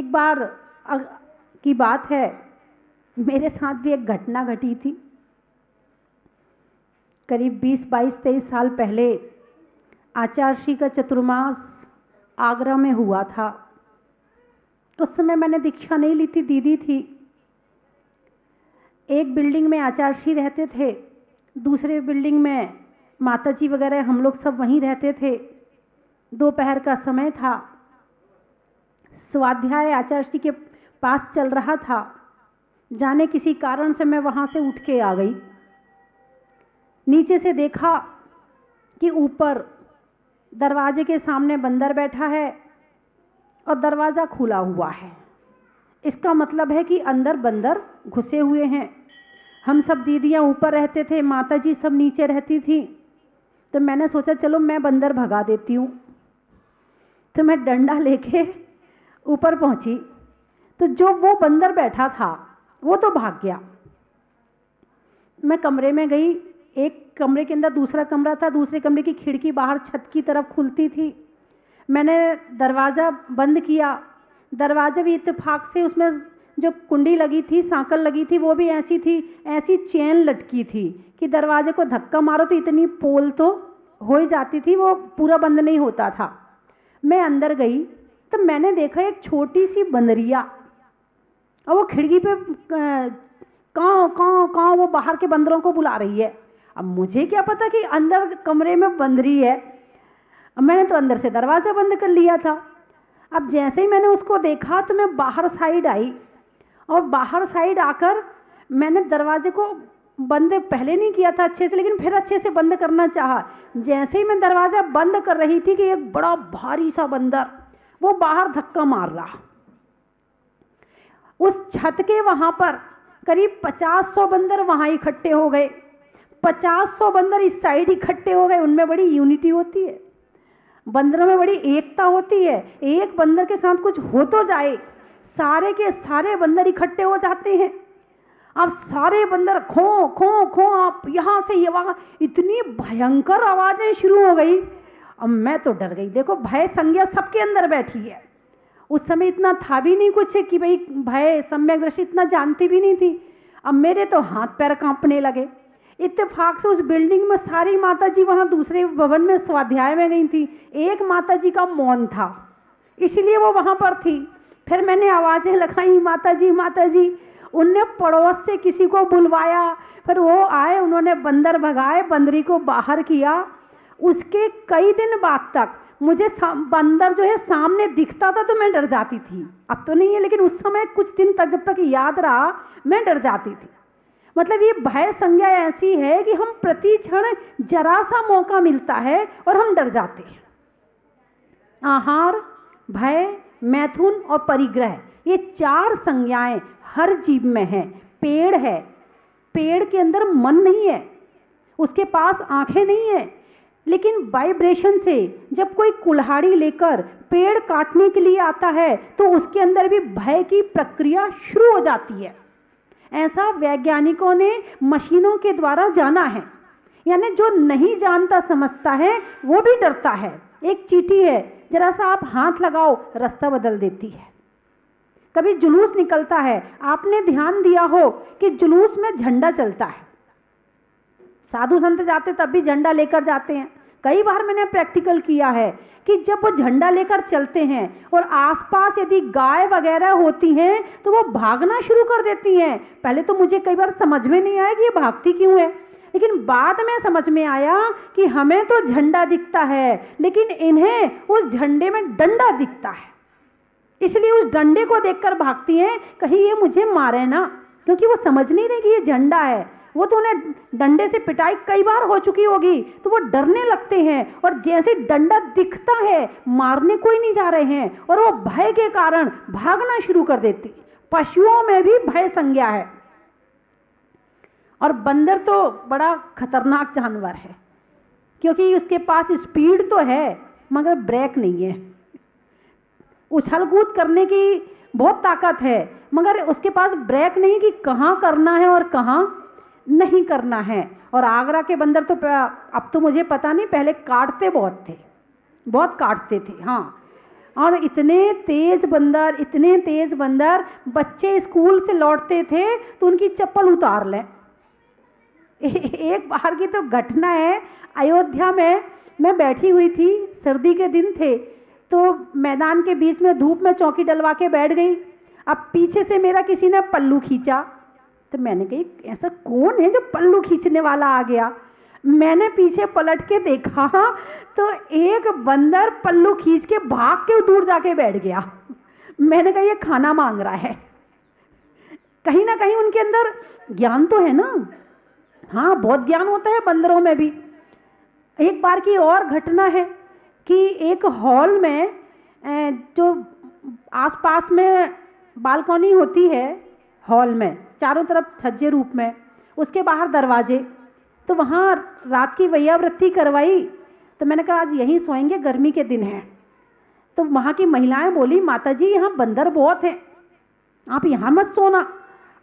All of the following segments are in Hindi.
एक बार की बात है, मेरे साथ भी एक घटना घटी थी। करीब 20-22-23 साल पहले आचार्षी का चतुर्मास आगरा में हुआ था। उस समय मैंने दीक्षा नहीं ली थी, दीदी थी। एक बिल्डिंग में आचार्षी रहते थे, दूसरे बिल्डिंग में माताजी वगैरह, हम लोग सब वहीं रहते थे। दोपहर का समय था, स्वाध्याय आचार्षी के पास चल रहा था। जाने किसी कारण से मैं वहां से उठ के आ गई। नीचे से देखा कि ऊपर दरवाजे के सामने बंदर बैठा है और दरवाज़ा खुला हुआ है। इसका मतलब है कि अंदर बंदर घुसे हुए हैं। हम सब दीदियां ऊपर रहते थे, माताजी सब नीचे रहती थी। तो मैंने सोचा चलो मैं बंदर भगा देती हूँ। तो मैं डंडा लेके ऊपर पहुंची, तो जो वो बंदर बैठा था वो तो भाग गया। मैं कमरे में गई, एक कमरे के अंदर दूसरा कमरा था, दूसरे कमरे की खिड़की बाहर छत की तरफ खुलती थी। मैंने दरवाज़ा बंद किया। दरवाज़ा भी इत्तेफाक से उसमें जो कुंडी लगी थी, सांकल लगी थी, वो भी ऐसी थी, ऐसी चेन लटकी थी कि दरवाजे को धक्का मारो तो इतनी पोल तो हो ही जाती थी, वो पूरा बंद नहीं होता था। मैं अंदर गई तो मैंने देखा एक छोटी सी बंदरिया, और वो खिड़की पे काँव काँव काँव वो बाहर के बंदरों को बुला रही है। अब मुझे क्या पता कि अंदर कमरे में बंदरी है। मैंने तो अंदर से दरवाज़ा बंद कर लिया था। अब जैसे ही मैंने उसको देखा तो मैं बाहर साइड आई, और बाहर साइड आकर मैंने दरवाजे को बंद पहले नहीं किया था अच्छे से, लेकिन फिर अच्छे से बंद करना चाहा। जैसे ही मैं दरवाज़ा बंद कर रही थी कि एक बड़ा भारी सा बंदर वो बाहर धक्का मार रहा। उस छत के वहां पर करीब 50-100 बंदर वहां इकट्ठे हो गए। 50-100 बंदर इस साइड इकट्ठे हो गए। उनमें बड़ी यूनिटी होती है, बंदरों में बड़ी एकता होती है। एक बंदर के साथ कुछ हो तो जाए, सारे के सारे बंदर इकट्ठे हो जाते हैं। अब सारे बंदर खो खो खो, आप यहाँ से ये वहाँ, इतनी भयंकर आवाजें शुरू हो गई। अब मैं तो डर गई। देखो, भय संज्ञा सबके अंदर बैठी है। उस समय इतना था भी नहीं कुछ कि भाई भय सम्यक दृष्टि, इतना जानती भी नहीं थी। अब मेरे तो हाथ पैर कांपने लगे। इत्तेफाक से उस बिल्डिंग में सारी माताजी वहाँ दूसरे भवन में स्वाध्याय में गई थी। एक माताजी का मौन था, इसलिए वो वहाँ पर थी। फिर मैंने आवाज़ें लगाई, माताजी माताजी। उनने पड़ोस से किसी को बुलवाया, फिर वो आए, उन्होंने बंदर भगाए, बंदरी को बाहर किया। उसके कई दिन बाद तक मुझे बंदर जो है सामने दिखता था तो मैं डर जाती थी। अब तो नहीं है, लेकिन उस समय कुछ दिन तक जब तक याद रहा मैं डर जाती थी। मतलब ये भय संज्ञा ऐसी है कि हम प्रति क्षण जरा सा मौका मिलता है और हम डर जाते हैं। आहार, भय, मैथुन और परिग्रह, ये 4 संज्ञाएं हर जीव में हैं। पेड़ है, पेड़ के अंदर मन नहीं है, उसके पास आंखें नहीं है, लेकिन वाइब्रेशन से जब कोई कुल्हाड़ी लेकर पेड़ काटने के लिए आता है तो उसके अंदर भी भय की प्रक्रिया शुरू हो जाती है। ऐसा वैज्ञानिकों ने मशीनों के द्वारा जाना है। यानी जो नहीं जानता समझता है वो भी डरता है। एक चींटी है, जरा सा आप हाथ लगाओ, रास्ता बदल देती है। कभी जुलूस निकलता है, आपने ध्यान दिया हो कि जुलूस में झंडा चलता है, साधु संत जाते तब भी झंडा लेकर जाते हैं। कई बार मैंने प्रैक्टिकल किया है कि जब वो झंडा लेकर चलते हैं और आसपास यदि गाय वगैरह होती हैं तो वो भागना शुरू कर देती हैं। पहले तो मुझे कई बार समझ में नहीं आया कि ये भागती क्यों है, लेकिन बाद में समझ में आया कि हमें तो झंडा दिखता है, लेकिन इन्हें उस झंडे में डंडा दिखता है, इसलिए उस डंडे को देखकर भागती हैं, कहीं ये मुझे मारे ना, क्योंकि वो समझ नहीं रही कि ये झंडा है। वो तो उन्हें डंडे से पिटाई कई बार हो चुकी होगी, तो वो डरने लगते हैं, और जैसे डंडा दिखता है मारने कोई नहीं जा रहे हैं, और वो भय के कारण भागना शुरू कर देती। पशुओं में भी भय संज्ञा है। और बंदर तो बड़ा खतरनाक जानवर है, क्योंकि उसके पास स्पीड तो है मगर ब्रेक नहीं है। उछल कूद करने की बहुत ताकत है, मगर उसके पास ब्रेक नहीं कि कहाँ करना है और कहाँ नहीं करना है। और आगरा के बंदर तो अब तो मुझे पता नहीं, पहले काटते बहुत थे, बहुत काटते थे। हाँ, और इतने तेज बंदर, इतने तेज बंदर, बच्चे स्कूल से लौटते थे तो उनकी चप्पल उतार लें। एक बार की तो घटना है, अयोध्या में मैं बैठी हुई थी, सर्दी के दिन थे, तो मैदान के बीच में धूप में चौकी डलवा के बैठ गई। अब पीछे से मेरा किसी ने पल्लू खींचा, तो मैंने कही ऐसा कौन है जो पल्लू खींचने वाला आ गया। मैंने पीछे पलट के देखा तो एक बंदर पल्लू खींच के भाग के दूर जाके बैठ गया। मैंने कहा ये खाना मांग रहा है। कहीं ना कहीं उनके अंदर ज्ञान तो है ना। हाँ, बहुत ज्ञान होता है बंदरों में भी। एक बार की और घटना है कि एक हॉल में जो आसपास में बालकनी होती है हॉल में, चारों तरफ छज्जे रूप में, उसके बाहर दरवाजे, तो वहाँ रात की वैयावृत्ति करवाई। तो मैंने कहा आज यहीं सोएंगे, गर्मी के दिन है। तो वहाँ की महिलाएं बोली माताजी यहाँ बंदर बहुत हैं, आप यहाँ मत सोना।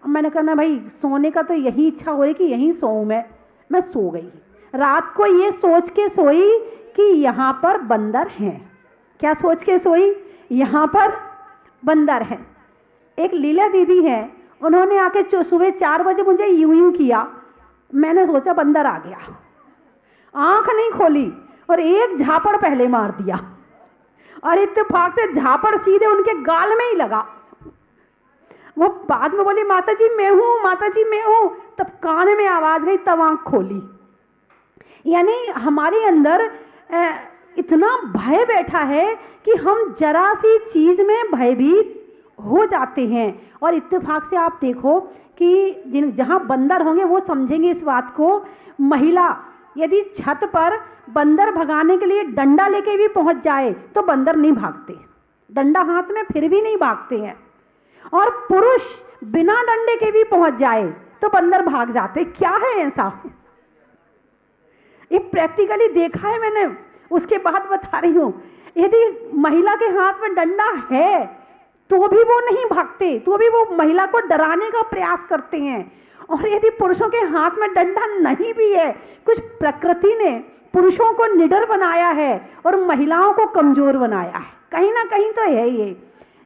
मैंने कहा ना भाई, सोने का तो यही इच्छा हो रही कि यहीं सोऊं मैं सो गई। रात को ये सोच के सोई कि यहाँ पर बंदर हैं। क्या सोच के सोई? यहाँ पर बंदर हैं। एक लीला दीदी है, उन्होंने आके सुबह 4 बजे मुझे यूं किया। मैंने सोचा बंदर आ गया, आंख नहीं खोली और एक झापड़ पहले मार दिया, और इत्तेफाक से झापड़ सीधे उनके गाल में ही लगा। वो बाद में बोली माताजी मैं हूं, माताजी मैं हूं। तब कान में आवाज गई, तब आंख खोली। यानी हमारे अंदर इतना भय बैठा है कि हम जरा सी चीज में भयभीत हो जाते हैं। और इत्तेफाक से आप देखो कि जहां बंदर होंगे वो समझेंगे इस बात को। महिला यदि छत पर बंदर भगाने के लिए डंडा लेके भी पहुंच जाए तो बंदर नहीं भागते, डंडा हाथ में फिर भी नहीं भागते हैं। और पुरुष बिना डंडे के भी पहुंच जाए तो बंदर भाग जाते। क्या है ऐसा? ये प्रैक्टिकली देखा है मैंने, उसके बाद बता रही हूं। यदि महिला के हाथ में डंडा है तो भी वो नहीं भागते, तो भी वो महिला को डराने का प्रयास करते हैं। और यदि पुरुषों के हाथ में डंडा नहीं भी है, कुछ प्रकृति ने पुरुषों को निडर बनाया है और महिलाओं को कमजोर बनाया है। कहीं ना कहीं तो है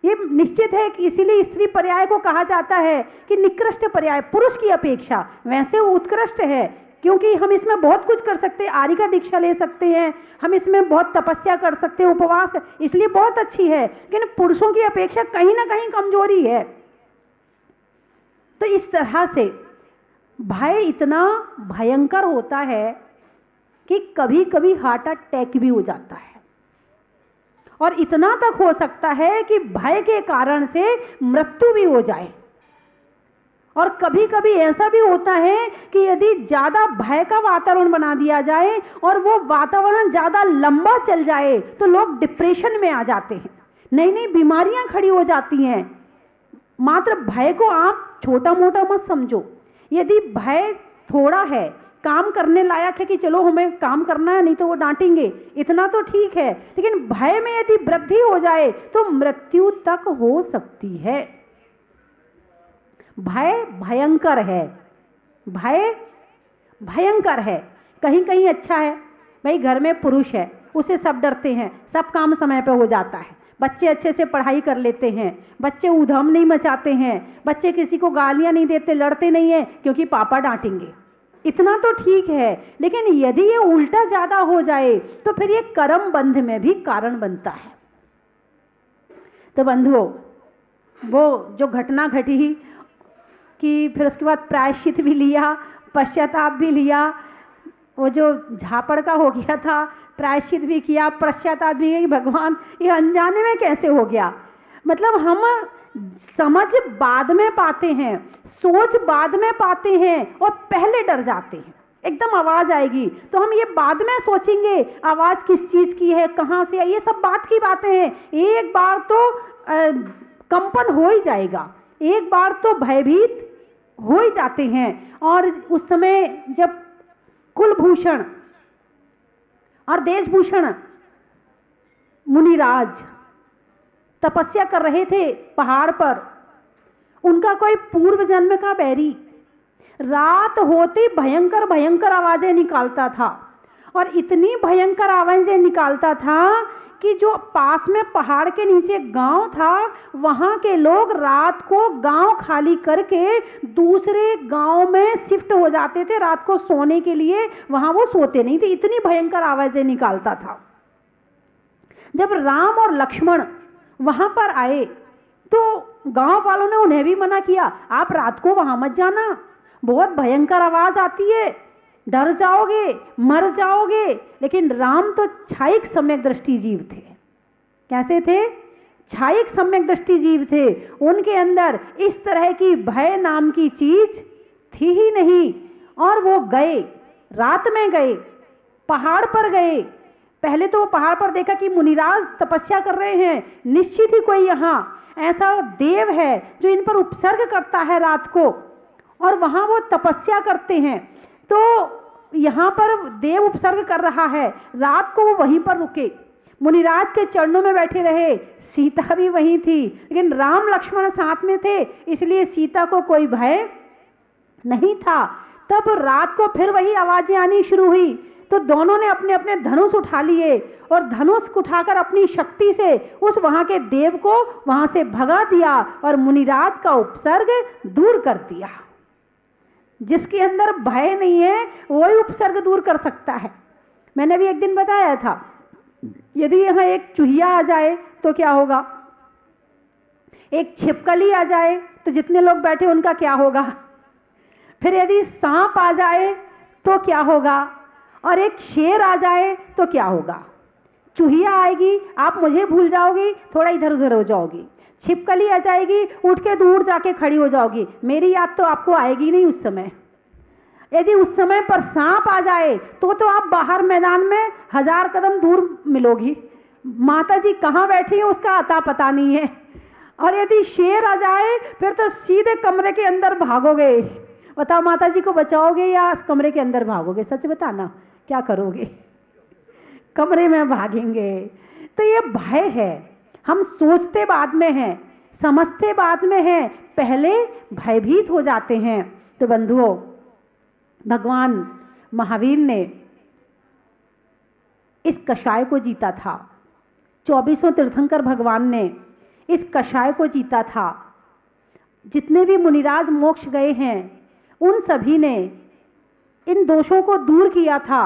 ये निश्चित है कि इसीलिए स्त्री पर्याय को कहा जाता है कि निकृष्ट पर्याय, पुरुष की अपेक्षा वैसे उत्कृष्ट है, क्योंकि हम इसमें बहुत कुछ कर सकते हैं। आर्य का दीक्षा ले सकते हैं, हम इसमें बहुत तपस्या कर सकते हैं, उपवास, इसलिए बहुत अच्छी है। लेकिन पुरुषों की अपेक्षा कहीं ना कहीं कमजोरी है। तो इस तरह से भय इतना भयंकर होता है कि कभी कभी हार्ट अटैक भी हो जाता है, और इतना तक हो सकता है कि भय के कारण से मृत्यु भी हो जाए। और कभी कभी ऐसा भी होता है कि यदि ज्यादा भय का वातावरण बना दिया जाए और वो वातावरण ज्यादा लंबा चल जाए तो लोग डिप्रेशन में आ जाते हैं, नई नई बीमारियां खड़ी हो जाती हैं। मात्र भय को आप छोटा मोटा मत समझो। यदि भय थोड़ा है, काम करने लायक है कि चलो हमें काम करना है, नहीं तो वो डांटेंगे, इतना तो ठीक है। लेकिन भय में यदि वृद्धि हो जाए तो मृत्यु तक हो सकती है। भय भयंकर है, भय भयंकर है। कहीं कहीं अच्छा है भाई, घर में पुरुष है, उसे सब डरते हैं, सब काम समय पे हो जाता है, बच्चे अच्छे से पढ़ाई कर लेते हैं, बच्चे उधम नहीं मचाते हैं, बच्चे किसी को गालियां नहीं देते, लड़ते नहीं है क्योंकि पापा डांटेंगे, इतना तो ठीक है। लेकिन यदि ये उल्टा ज्यादा हो जाए तो फिर ये कर्म बंध में भी कारण बनता है। तो बंधुओं, वो जो घटना घटी कि फिर उसके बाद प्रायश्चित भी लिया, पश्चाताप भी लिया। वो जो झापड़ का हो गया था, प्रायश्चित भी किया, पश्चाताप भी किया। भगवान ये अनजाने में कैसे हो गया? मतलब हम समझ बाद में पाते हैं, सोच बाद में पाते हैं और पहले डर जाते हैं। एकदम आवाज आएगी तो हम ये बाद में सोचेंगे आवाज किस चीज की है, कहां से है, ये सब बात की बातें हैं। एक बार तो कंपन हो ही जाएगा, एक बार तो भयभीत हो ही जाते हैं। और उस समय जब कुलभूषण और देशभूषण मुनिराज तपस्या कर रहे थे पहाड़ पर, उनका कोई पूर्व जन्म का बैरी रात होते भयंकर भयंकर आवाजें निकालता था, और इतनी भयंकर आवाजें निकालता था कि जो पास में पहाड़ के नीचे गांव था, वहां के लोग रात को गांव खाली करके दूसरे गांव में शिफ्ट हो जाते थे रात को सोने के लिए। वहां वो सोते नहीं थे, इतनी भयंकर आवाजें निकालता था। जब राम और लक्ष्मण वहां पर आए तो गांव वालों ने उन्हें भी मना किया, आप रात को वहां मत जाना, बहुत भयंकर आवाज आती है, डर जाओगे, मर जाओगे। लेकिन राम तो क्षायिक सम्यक दृष्टि जीव थे। कैसे थे? क्षायिक सम्यक दृष्टि जीव थे। उनके अंदर इस तरह की भय नाम की चीज थी ही नहीं। और वो गए, रात में गए, पहाड़ पर गए। पहले तो वो पहाड़ पर देखा कि मुनिराज तपस्या कर रहे हैं, निश्चित ही कोई यहाँ ऐसा देव है जो इन पर उपसर्ग करता है रात को, और वहां वो तपस्या करते हैं। तो यहाँ पर देव उपसर्ग कर रहा है, रात को वो वहीं पर रुके, मुनिराज के चरणों में बैठे रहे। सीता भी वहीं थी, लेकिन राम लक्ष्मण साथ में थे, इसलिए सीता को कोई भय नहीं था। तब रात को फिर वही आवाजें आनी शुरू हुई, तो दोनों ने अपने अपने धनुष उठा लिए और धनुष उठाकर अपनी शक्ति से उस वहां के देव को वहां से भगा दिया और मुनिराज का उपसर्ग दूर कर दिया। जिसके अंदर भय नहीं है वही उपसर्ग दूर कर सकता है। मैंने भी एक दिन बताया था, यदि यहाँ एक चूहिया आ जाए तो क्या होगा, एक छिपकली आ जाए तो जितने लोग बैठे उनका क्या होगा, फिर यदि सांप आ जाए तो क्या होगा, और एक शेर आ जाए तो क्या होगा। चूहिया आएगी, आप मुझे भूल जाओगी, थोड़ा इधर उधर हो जाओगी। छिपकली आ जाएगी, उठ के दूर जाके खड़ी हो जाओगी, मेरी याद तो आपको आएगी नहीं उस समय। यदि उस समय पर सांप आ जाए तो आप बाहर मैदान में 1000 कदम दूर मिलोगी, माता जी कहाँ बैठी है उसका अता पता नहीं है। और यदि शेर आ जाए फिर तो सीधे कमरे के अंदर भागोगे। बताओ, माता जी को बचाओगे या कमरे के अंदर भागोगे? सच बताना, क्या करोगे? कमरे में भागेंगे। तो ये भय है, हम सोचते बाद में हैं, समझते बाद में हैं, पहले भयभीत हो जाते हैं। तो बंधुओं, भगवान महावीर ने इस कषाय को जीता था, 2400 तीर्थंकर भगवान ने इस कषाय को जीता था। जितने भी मुनिराज मोक्ष गए हैं उन सभी ने इन दोषों को दूर किया था।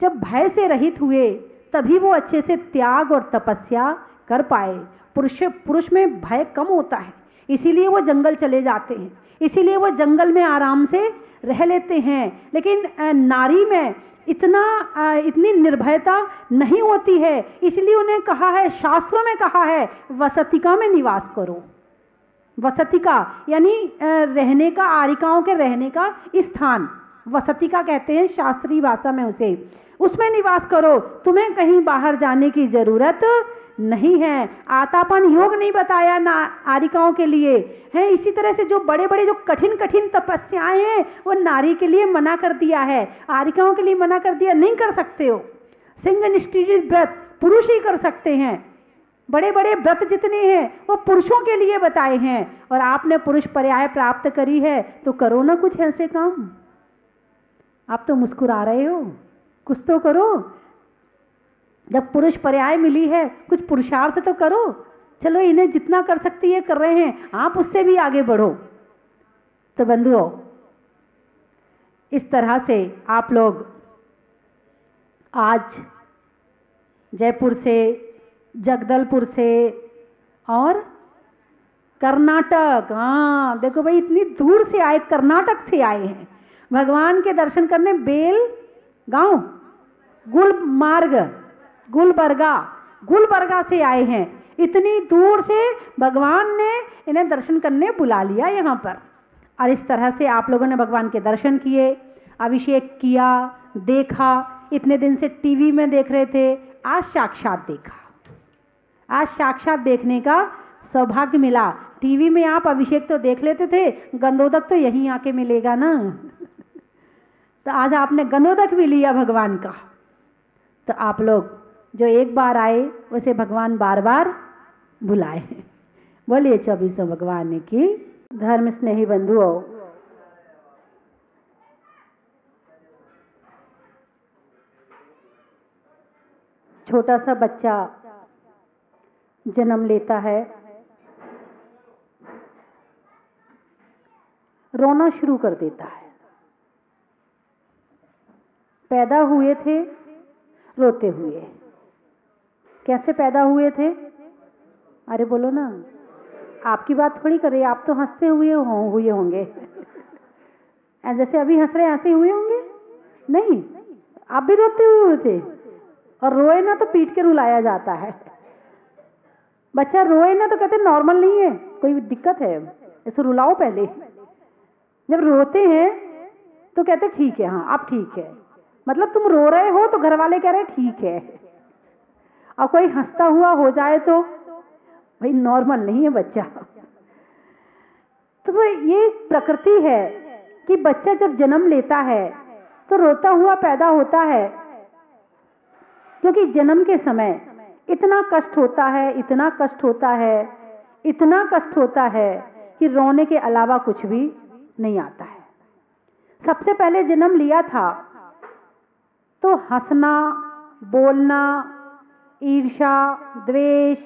जब भय से रहित हुए तभी वो अच्छे से त्याग और तपस्या कर पाए। पुरुष में भय कम होता है, इसीलिए वो जंगल चले जाते हैं, इसीलिए वो जंगल में आराम से रह लेते हैं। लेकिन नारी में इतनी निर्भयता नहीं होती है, इसलिए उन्हें कहा है, शास्त्रों में कहा है, वसतिका में निवास करो। वसतिका यानी रहने का, आरिकाओं के रहने का स्थान वसतिका कहते हैं शास्त्रीय भाषा में उसे, उसमें निवास करो, तुम्हें कहीं बाहर जाने की जरूरत नहीं है। आतापन योग नहीं बताया ना आरिकाओं के लिए है। इसी तरह से जो बड़े बड़े जो कठिन कठिन तपस्याएं हैं वो नारी के लिए मना कर दिया है, आरिकाओं के लिए मना कर दिया, नहीं कर सकते हो। सिंह निष्ठित व्रत पुरुष ही कर सकते हैं, बड़े बड़े व्रत जितने हैं वो पुरुषों के लिए बताए हैं। और आपने पुरुष पर्याय प्राप्त करी है तो करो ना कुछ ऐसे काम। आप तो मुस्कुरा रहे हो, कुछ तो करो। जब पुरुष पर्याय मिली है कुछ पुरुषार्थ तो करो। चलो, इन्हें जितना कर सकती है कर रहे हैं, आप उससे भी आगे बढ़ो। तो बंधुओं, इस तरह से आप लोग आज जयपुर से, जगदलपुर से और कर्नाटक, हाँ देखो भाई, इतनी दूर से आए, कर्नाटक से आए हैं भगवान के दर्शन करने। बेल गांव, गुलबर्गा से आए हैं। इतनी दूर से भगवान ने इन्हें दर्शन करने बुला लिया यहाँ पर। और इस तरह से आप लोगों ने भगवान के दर्शन किए, अभिषेक किया, देखा। इतने दिन से टीवी में देख रहे थे, आज साक्षात देखा। आज साक्षात देखने का सौभाग्य मिला। टीवी में आप अभिषेक तो देख लेते थे, गंधोदक तो यहीं आके मिलेगा ना। तो आज आपने गंधोदक भी लिया भगवान का। तो आप लोग जो एक बार आए उसे भगवान बार बार बुलाए। बोलिए 24 भगवान की। धर्म स्नेही बंधुओं, छोटा सा बच्चा जन्म लेता है, रोना शुरू कर देता है। पैदा हुए थे रोते हुए। कैसे पैदा हुए थे? अरे बोलो ना, आपकी बात थोड़ी कर रही, आप तो हंसते हुए होंगे। जैसे अभी हंस रहे ऐसे हुए होंगे? नहीं, आप भी रोते हुए थे। और रोए ना तो पीट के रुलाया जाता है। बच्चा रोए ना तो कहते नॉर्मल नहीं है, कोई दिक्कत है, इसे रुलाओ पहले। जब रोते हैं तो कहते ठीक है, हाँ अब ठीक है। मतलब तुम रो रहे हो तो घर वाले कह रहे ठीक है। और कोई हंसता हुआ हो जाए तो भाई नॉर्मल नहीं है बच्चा। तो ये प्रकृति है कि बच्चा जब जन्म लेता है तो रोता हुआ पैदा होता है, क्योंकि जन्म के समय इतना कष्ट होता है, इतना कष्ट होता है, इतना कष्ट होता है कि रोने के अलावा कुछ भी नहीं आता है। सबसे पहले जन्म लिया था तो हंसना, बोलना, ईर्ष्या, द्वेष,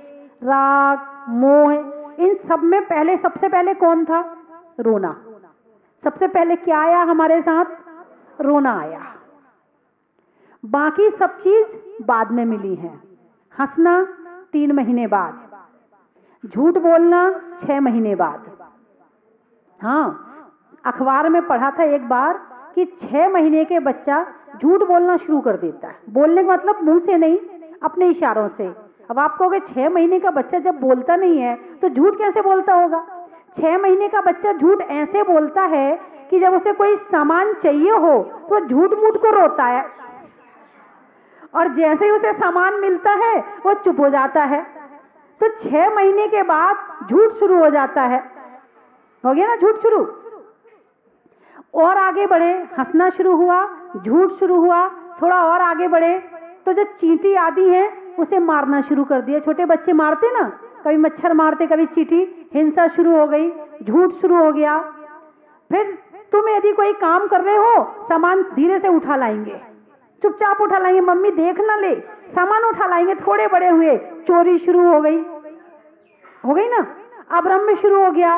राग, मोह, इन सब में पहले सबसे पहले कौन था? रोना। सबसे पहले क्या आया हमारे साथ? रोना आया। बाकी सब चीज बाद में मिली है। हंसना 3 महीने बाद, झूठ बोलना 6 महीने बाद। हाँ, अखबार में पढ़ा था एक बार कि 6 महीने के बच्चा झूठ बोलना शुरू कर देता है। बोलने का मतलब मुंह से नहीं, अपने इशारों से। अब आप कहोगे 6 महीने का बच्चा जब बोलता नहीं है तो झूठ कैसे बोलता होगा? 6 महीने का बच्चा झूठ ऐसे बोलता है कि जब उसे कोई सामान चाहिए हो तो झूठ मूठ को रोता है, और जैसे ही उसे सामान मिलता है वो चुप हो जाता है। तो 6 महीने के बाद झूठ शुरू हो जाता है। हो गया ना झूठ शुरू। और आगे बढ़े, हंसना शुरू हुआ, झूठ शुरू हुआ, थोड़ा और आगे बढ़े तो जो चींटी आदि है उसे मारना शुरू कर दिया। छोटे बच्चे मारते ना, कभी मच्छर मारते, कभी चींटी, हिंसा शुरू हो गई, झूठ शुरू हो गया। फिर तुम यदि कोई काम कर रहे हो, सामान धीरे से उठा लाएंगे, चुपचाप उठा लाएंगे, मम्मी देख ना ले, सामान उठा लाएंगे। थोड़े बड़े हुए, चोरी शुरू हो गई ना। अब ब्रह्म शुरू हो गया,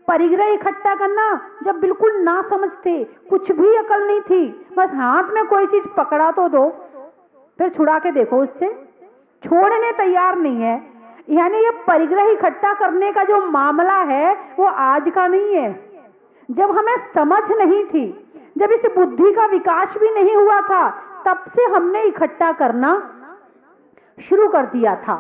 परिग्रह इकट्ठा करना। जब बिल्कुल ना समझते, कुछ भी अकल नहीं थी, बस हाथ में कोई चीज पकड़ा तो दो, फिर छुड़ा के देखो, उससे छोड़ने तैयार नहीं है। यानी ये परिग्रह इकट्ठा करने का जो मामला है वो आज का नहीं है। जब हमें समझ नहीं थी, जब इस बुद्धि का विकास भी नहीं हुआ था, तब से हमने इकट्ठा करना शुरू कर दिया था।